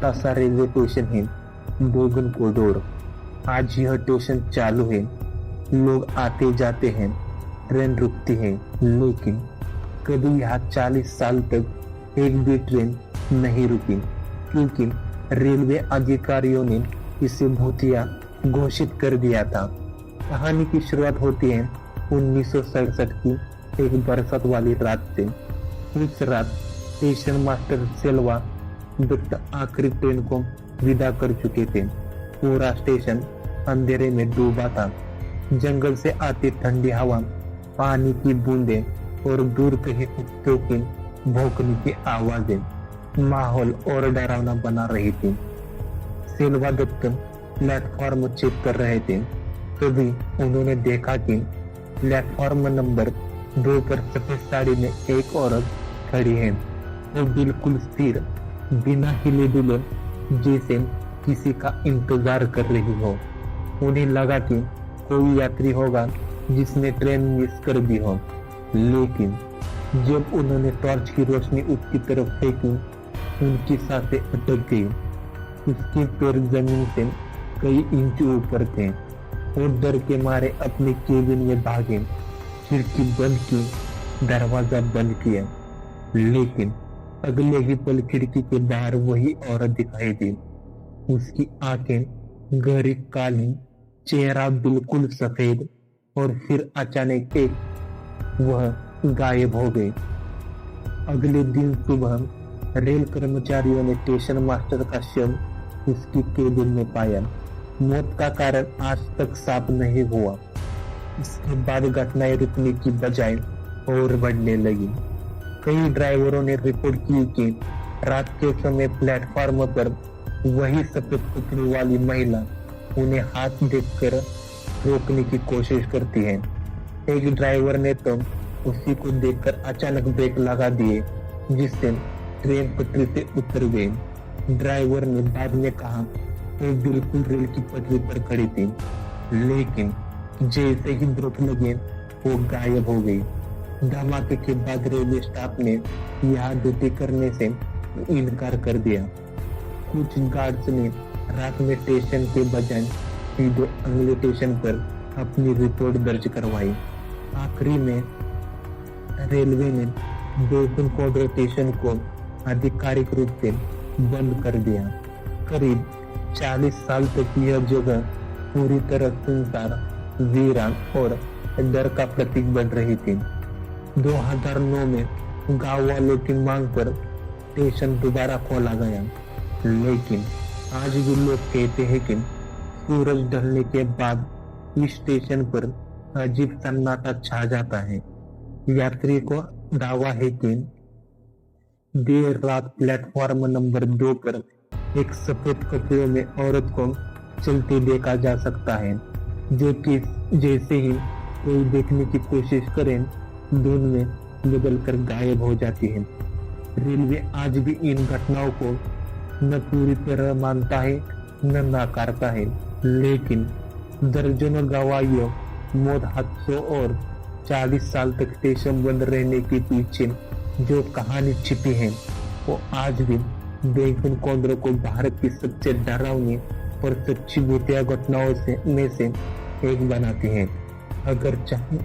छोटा सा railway station है, बोगन कोडोर। आज यह स्टेशन चालू है, लोग आते जाते हैं, ट्रेन रुकती है, लेकिन कभी यहाँ 40 साल तक एक भी ट्रेन नहीं रुकी, क्योंकि रेलवे अधिकारियों ने इसे भूतिया घोषित कर दिया था। कहानी की शुरुआत होती है 1967 की एक बरसात वाली रात से। उस रात स्टेशन मास्टर सेल्वा दत्त आखिरी ट्रेन को विदा कर चुके थे। पूरा स्टेशन अंधेरे में डूबा था। जंगल से आती ठंडी हवा, पानी की बूंदें और दूर कहीं कुत्तों की भौंकने की आवाजें माहौल और डरावना बना रही थी। सेल्वा दत्त प्लेटफॉर्म चेक कर रहे थे, तभी उन्होंने देखा कि प्लेटफॉर्म नंबर 2 पर सफेद साड़ी में एक औरत खड़ी है। वो बिल्कुल स्थिर, बिना हिले डुले, जैसे किसी का इंतजार कर रही हो। उन्हें लगा कि कोई यात्री होगा जिसने ट्रेन मिस कर दी हो, लेकिन जब उन्होंने टॉर्च की रोशनी उसकी तरफ फेंकी, उनकी सांसें अटक गई। उसके पैर जमीन से कई इंच ऊपर थे। वो डर के मारे अपने केबिन में भागे, खिड़की बंद की, दरवाजा बंद किया, लेकिन अगले ही पल खिड़की के बाहर वही औरत दिखाई दी। उसकी आंखें गहरी काली, चेहरा बिल्कुल सफेद, और फिर अचानक वह गायब हो गई। अगले दिन सुबह रेल कर्मचारियों ने स्टेशन मास्टर का शव उसकी केबिन में पाया। मौत का कारण आज तक साफ नहीं हुआ। इसके बाद घटनाएं रुकने की बजाय और बढ़ने लगी। कई ड्राइवरों ने रिपोर्ट की कि रात के समय प्लेटफॉर्म पर वही सफेद कपड़े वाली महिला उन्हें हाथ देखकर रोकने की कोशिश करती है। एक ड्राइवर ने तो उसी को देखकर अचानक ब्रेक लगा दिए, जिससे ट्रेन पटरी से उतर गई। ड्राइवर ने बाद में कहा वो बिल्कुल रेल की पटरी पर खड़ी थी, लेकिन जैसे ही ब्रेक लगे वो गायब हो गई। धमाके के बाद रेलवे स्टाफ ने यहाँ ड्यूटी करने से इनकार कर दिया। कुछ गार्ड्स ने रात में स्टेशन के बजाय सीधे अगले स्टेशन पर अपनी रिपोर्ट दर्ज करवाई। आखिरी में रेलवे ने बोगन कोडोर स्टेशन को आधिकारिक रूप से बंद कर दिया। करीब 40 साल तक यह जगह पूरी तरह सुनसान, वीरान और डर का प्रतीक बन रही थी। 2009 में गांव वालों की मांग पर स्टेशन दोबारा खोला गया, लेकिन आज भी लोग कहते हैं कि सूरज ढलने के बाद इस स्टेशन पर अजीब सन्नाटा छा जाता है। यात्री को दावा है कि देर रात प्लेटफॉर्म नंबर 2 पर एक सफेद कपड़ों में औरत को चलते देखा जा सकता है, जो कि जैसे ही कोई देखने की कोशिश करे धुंध में बदलकर गायब हो जाती है। रेलवे आज भी इन घटनाओं को न पूरी तरह मानता है न नकारता है, लेकिन दर्जनों गवाहियों, मौत, हादसों और 40 साल तक स्टेशन बंद रहने के पीछे जो कहानी छिपी है, वो आज भी बोगन कोडोर को भारत की सबसे डरावनी और सच्ची भूतिया घटनाओं में से एक बनाती है। अगर चाहे